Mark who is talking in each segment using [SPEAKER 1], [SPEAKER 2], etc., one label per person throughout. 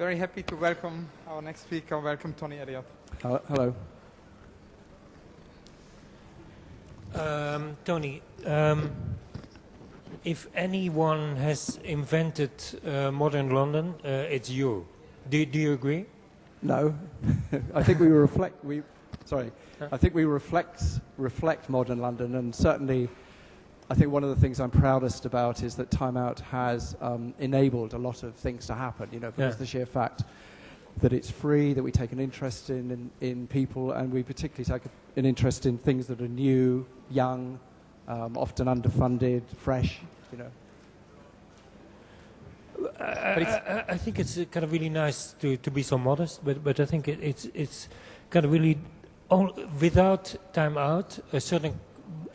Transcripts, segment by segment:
[SPEAKER 1] Very happy to welcome our next speaker. Welcome, Tony Elliot.
[SPEAKER 2] Hello.
[SPEAKER 3] Tony, if anyone has invented modern London, it's you. Do you agree?
[SPEAKER 2] No, I think we reflect. I think we reflect modern London, and certainly, I think one of the things I'm proudest about is that Time Out has enabled a lot of things to happen. You know, because the sheer fact that it's free, that we take an interest in people, and we particularly take an interest in things that are new, young, often underfunded, fresh. You know.
[SPEAKER 3] I think it's kind of really nice to be so modest, but I think it's kind of really without Time Out, a certain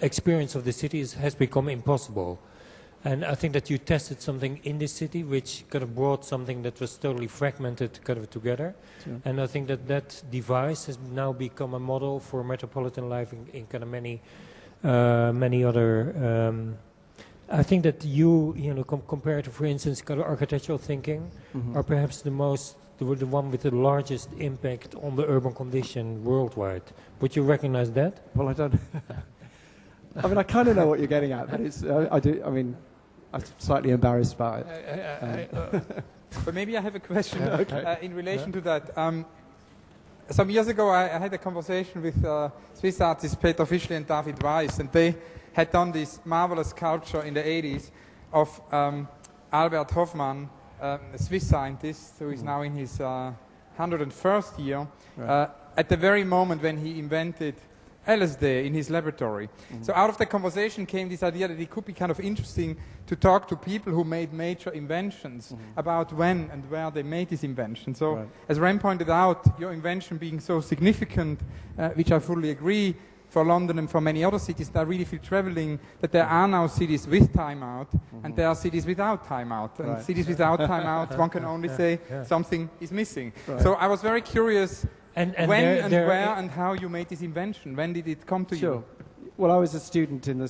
[SPEAKER 3] experience of the city has become impossible. And I think that you tested something in this city which kind of brought something that was totally fragmented kind of together. Sure. And I think that device has now become a model for metropolitan life in kind of many other. I think that you know, compared to, for instance, kind of architectural thinking, are perhaps the one with the largest impact on the urban condition worldwide. Would you recognize that?
[SPEAKER 2] Well, I don't. I mean, I kind of know what you're getting at, but it's. I do. I mean, I'm slightly embarrassed about it.
[SPEAKER 1] But maybe I have a question in relation to that. Some years ago, I had a conversation with Swiss artists Peter Fischli and David Weiss, and they had done this marvelous sculpture in the 80s of Albert Hofmann, a Swiss scientist who is now in his 101st year, at the very moment when he invented LSD in his laboratory. So out of the conversation came this idea that it could be kind of interesting to talk to people who made major inventions about when and where they made this invention. So as Rem pointed out, your invention being so significant, which I fully agree, for London and for many other cities, that I really feel traveling that there are now cities with Time Out and there are cities without Time Out. And cities without Time Out, one can only say something is missing. So I was very curious when and where and how you made this invention. When did it come to you?
[SPEAKER 2] Well, I was a student in the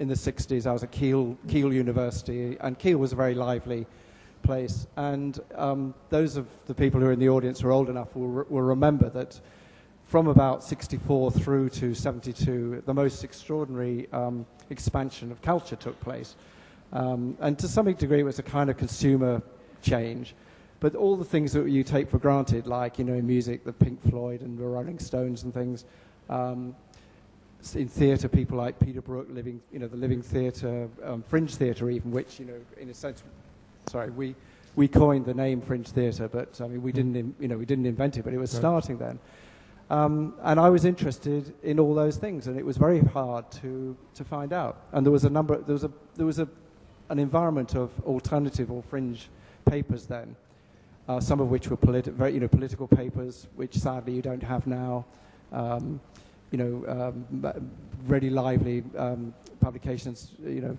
[SPEAKER 2] 60s. I was at Keele University, and Keele was a very lively place. And those of the people who are in the audience who are old enough will remember that from about 64 through to 72, the most extraordinary expansion of culture took place. And to some degree, it was a kind of consumer change. But all the things that you take for granted, like, you know, in music, the Pink Floyd and the Rolling Stones and things, in theatre, people like Peter Brook, the Living Theatre, Fringe Theatre even, which, you know, in a sense, we coined the name Fringe Theatre, but I mean, we didn't invent it, but it was starting then. And I was interested in all those things, and it was very hard to find out. And there was an environment of alternative or fringe papers then. Some of which were political papers, which sadly you don't have now. Really lively publications,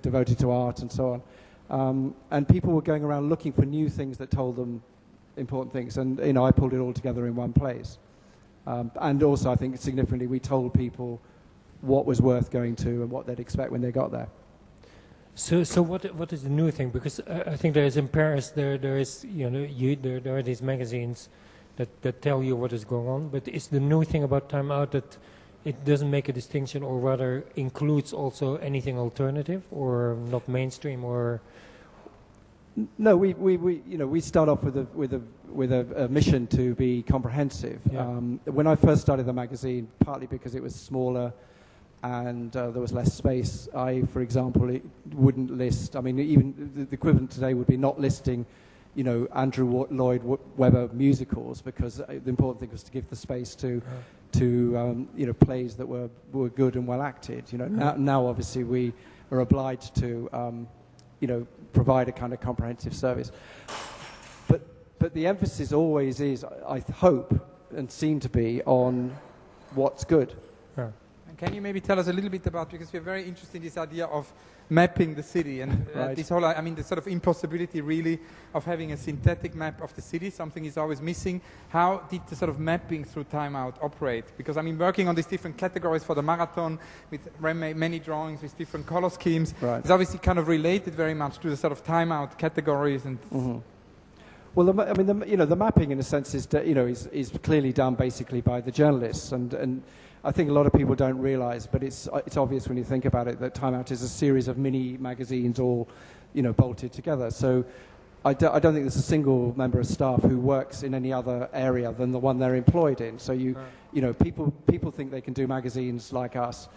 [SPEAKER 2] devoted to art and so on. And people were going around looking for new things that told them important things. And I pulled it all together in one place. And also, I think significantly, we told people what was worth going to and what they'd expect when they got there.
[SPEAKER 3] So what is the new thing? Because I think there is in Paris there are these magazines that tell you what is going on. But is the new thing about Time Out that it doesn't make a distinction, or rather includes also anything alternative or not mainstream or?
[SPEAKER 2] No, we start off with a mission to be comprehensive. Yeah. When I first started the magazine, partly because it was smaller and there was less space, for example, it wouldn't list. I mean, even the equivalent today would be not listing, Andrew Lloyd Webber musicals, because the important thing was to give the space to plays that were good and well acted. Now obviously we are obliged to provide a kind of comprehensive service. But the emphasis always is, I hope, and seem to be, on what's good.
[SPEAKER 1] Yeah. And can you maybe tell us a little bit about, because we're very interested in this idea of mapping the city and this whole, the sort of impossibility really of having a synthetic map of the city. Something is always missing. How did the sort of mapping through Time Out operate? Because working on these different categories for the marathon with many drawings with different color schemes, it's obviously kind of related very much to the sort of Time Out categories and.
[SPEAKER 2] Well, the mapping in a sense is clearly done basically by the journalists, and I think a lot of people don't realise, but it's obvious when you think about it that Time Out is a series of mini magazines all, bolted together. So I don't think there's a single member of staff who works in any other area than the one they're employed in. So people think they can do magazines like us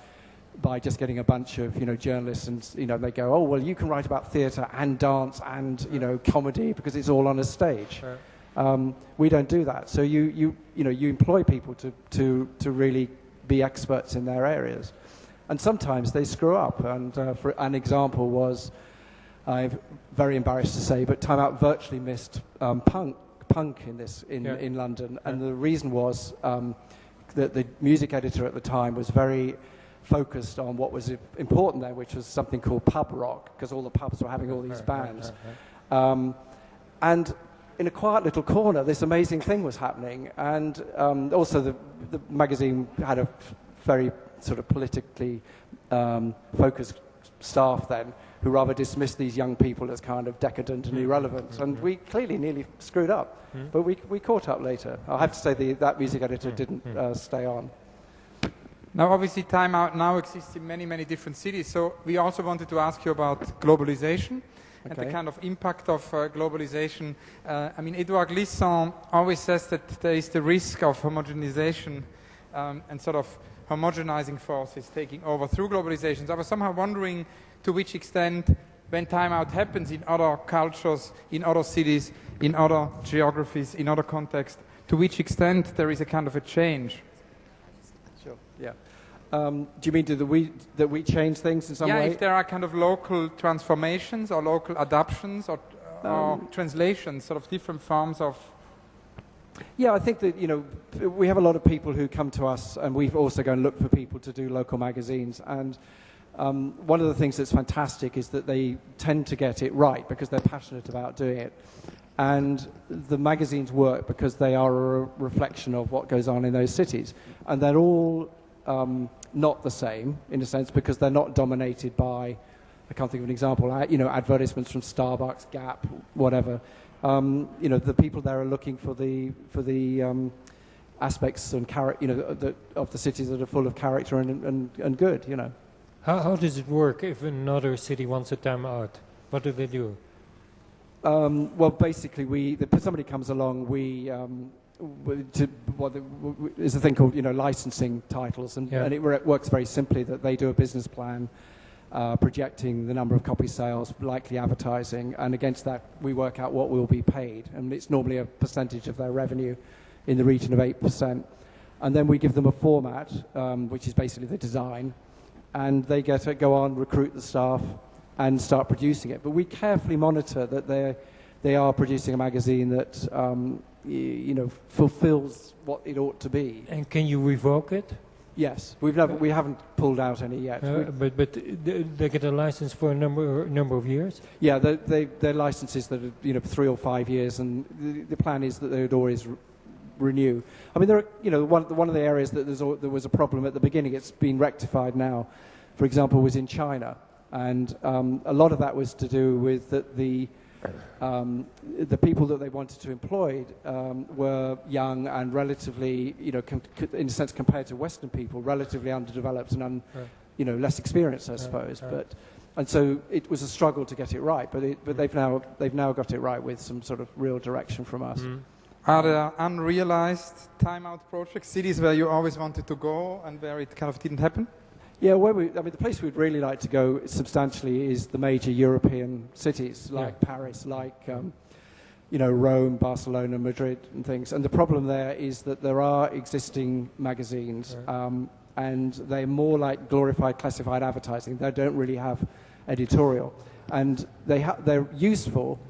[SPEAKER 2] by just getting a bunch of journalists, and they go, oh well, you can write about theatre and dance and comedy because it's all on a stage. We don't do that. So you employ people to really be experts in their areas, and sometimes they screw up. And for an example was, I'm very embarrassed to say, but Time Out virtually missed punk in London, and the reason was that the music editor at the time was very focused on what was important there, which was something called pub rock, because all the pubs were having all these bands. And in a quiet little corner, this amazing thing was happening. And also the magazine had a very sort of politically focused staff then, who rather dismissed these young people as kind of decadent and irrelevant. And we clearly nearly screwed up. But we caught up later. I have to say that music editor didn't stay on.
[SPEAKER 1] Now, obviously, Time Out now exists in many, many different cities. So we also wanted to ask you about globalization and the kind of impact of globalization. Edouard Glissant always says that there is the risk of homogenization and sort of homogenizing forces taking over through globalization. So I was somehow wondering to which extent, when Time Out happens in other cultures, in other cities, in other geographies, in other contexts, to which extent there is a kind of a change.
[SPEAKER 2] Yeah. Do you mean that we change things in some way?
[SPEAKER 1] Yeah, if there are kind of local transformations or local adaptions or translations, sort of different forms of...
[SPEAKER 2] Yeah, I think that, we have a lot of people who come to us, and we've also go and look for people to do local magazines. And one of the things that's fantastic is that they tend to get it right because they're passionate about doing it. And the magazines work because they are a reflection of what goes on in those cities. And they're all not the same, in a sense, because they're not dominated by, I can't think of an example, advertisements from Starbucks, Gap, whatever. The people there are looking for the aspects and of the cities that are full of character and good,
[SPEAKER 3] How does it work if another city wants a Time Out? What do they do?
[SPEAKER 2] Well, basically, if somebody comes along, there's a thing called licensing titles, and it works very simply that they do a business plan projecting the number of copy sales, likely advertising, and against that we work out what will be paid, and it's normally a percentage of their revenue in the region of 8%. And then we give them a format, which is basically the design, and they get to go on, recruit the staff, and start producing it. But we carefully monitor that they are producing a magazine that fulfills what it ought to be.
[SPEAKER 3] And can you revoke it?
[SPEAKER 2] Yes, we haven't pulled out any yet.
[SPEAKER 3] But they get a license for a number of years.
[SPEAKER 2] Yeah, they're licenses that are 3 or 5 years, and the plan is that they would always renew. I mean, there are one of the areas that there was a problem at the beginning. It's been rectified now. For example, was in China, and a lot of that was to do with that the people that they wanted to employ were young and relatively, in a sense, compared to Western people, relatively underdeveloped and less experienced, I suppose. And so it was a struggle to get it right. But they've now got it right with some sort of real direction from us.
[SPEAKER 1] Are there unrealized Time Out projects, cities where you always wanted to go and where it kind of didn't happen?
[SPEAKER 2] Yeah, the place we'd really like to go substantially is the major European cities like Paris, like Rome, Barcelona, Madrid, and things. And the problem there is that there are existing magazines, and they're more like glorified classified advertising. They don't really have editorial, and they're useful,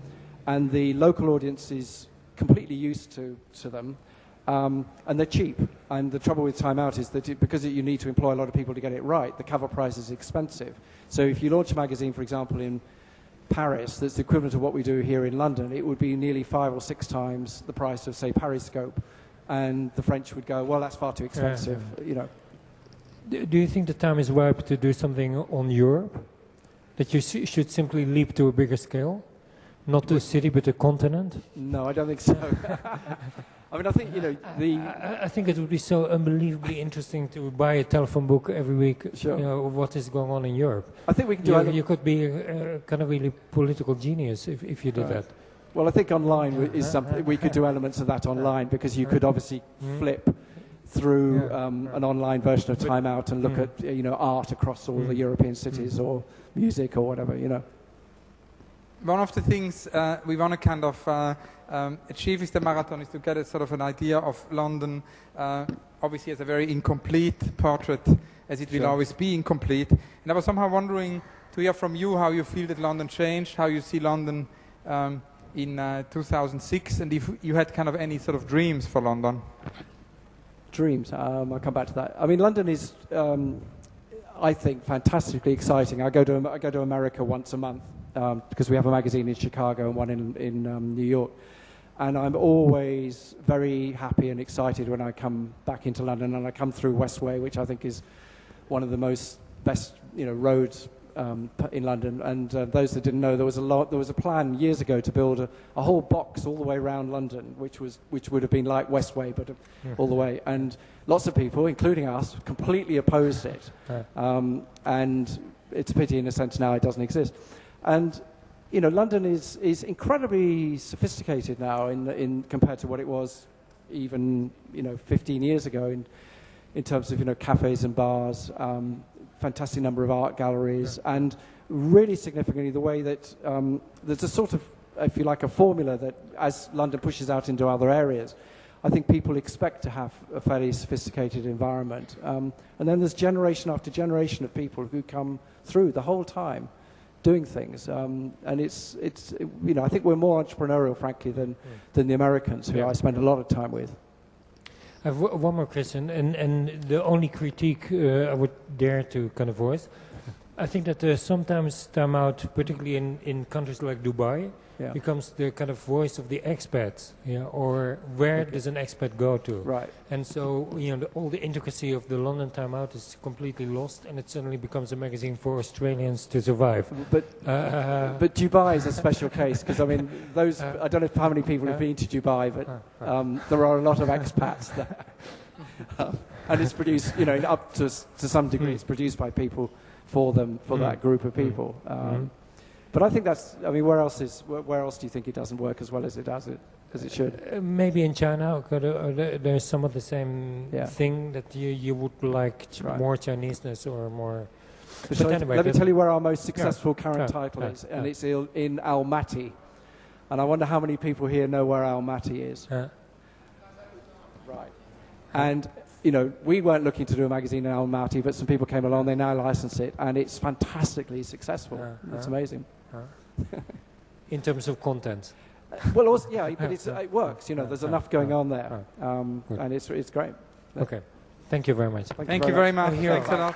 [SPEAKER 2] and the local audience is completely used to them. And they're cheap. And the trouble with Time Out is that because you need to employ a lot of people to get it right, the cover price is expensive. So if you launch a magazine, for example, in Paris, that's the equivalent of what we do here in London, it would be nearly 5 or 6 times the price of, say, Periscope. And the French would go, well, that's far too expensive,
[SPEAKER 3] Do you think the time is ripe to do something on Europe? That you should simply leap to a bigger scale? Not the city, but the continent?
[SPEAKER 2] No, I don't think so. I mean, I think, you know,
[SPEAKER 3] I think it would be so unbelievably interesting to buy a telephone book every week,
[SPEAKER 2] Sure.
[SPEAKER 3] you know, of what is going on in Europe.
[SPEAKER 2] I think we can do
[SPEAKER 3] You could be a kind of really political genius if you did
[SPEAKER 2] Right.
[SPEAKER 3] that.
[SPEAKER 2] Well, I think online is something we could do elements of that online, because you could obviously flip through an online version of Time Out and look at you know, art across all the European cities or music or whatever, you know.
[SPEAKER 1] One of the things we want to kind of achieve with the marathon is to get a sort of an idea of London, obviously as a very incomplete portrait, as it will
[SPEAKER 2] Sure.
[SPEAKER 1] always be incomplete. And I was somehow wondering to hear from you how you feel that London changed, how you see London in 2006, and if you had kind of any sort of dreams for London.
[SPEAKER 2] Dreams. I'll come back to that. I mean, London is, I think, fantastically exciting. I go to America once a month because we have a magazine in Chicago and one in New York, and I'm always very happy and excited when I come back into London, and I come through Westway, which I think is one of the best, you know, roads in London. And those that didn't know, there was a plan years ago to build a whole box all the way around London, which would have been like Westway, but all the way. And lots of people, including us, completely opposed it. And it's a pity, in a sense, now it doesn't exist. And you know, London is incredibly sophisticated now in compared to what it was even, you know, 15 years ago in terms of, you know, cafes and bars. Fantastic number of art galleries, and really significantly the way that there's a sort of, if you like, a formula that as London pushes out into other areas, I think people expect to have a fairly sophisticated environment. And then there's generation after generation of people who come through the whole time doing things. And it's you know, I think we're more entrepreneurial, frankly, than the Americans, who I spend a lot of time with.
[SPEAKER 3] I have one more question, and the only critique I would dare to kind of voice. I think that sometimes Time Out, particularly in countries like Dubai, becomes the kind of voice of the expats, or where does an expat go to?
[SPEAKER 2] Right.
[SPEAKER 3] And so, you know, all the intricacy of the London Time Out is completely lost, and it suddenly becomes a magazine for Australians to survive.
[SPEAKER 2] But Dubai is a special case, because I mean, I don't know how many people have been to Dubai, but there are a lot of expats there. And it's produced, you know, up to some degree, it's produced by people for that group of people. But I think that's, I mean, where else do you think it doesn't work as well as it does as it should?
[SPEAKER 3] Maybe in China, there's some of the same thing that you would like more Chineseness or more. But anyway,
[SPEAKER 2] let me tell you where our most successful current title is, and it's in Almaty. And I wonder how many people here know where Almaty is. Right. And you know, we weren't looking to do a magazine in Almaty, but some people came along. They now license it, and it's fantastically successful. It's amazing.
[SPEAKER 3] In terms of content.
[SPEAKER 2] Well, also, yeah, but it works. You know, there's enough going on there, and it's great.
[SPEAKER 3] Okay, thank you very much.
[SPEAKER 1] Thank you very much. Thanks a lot.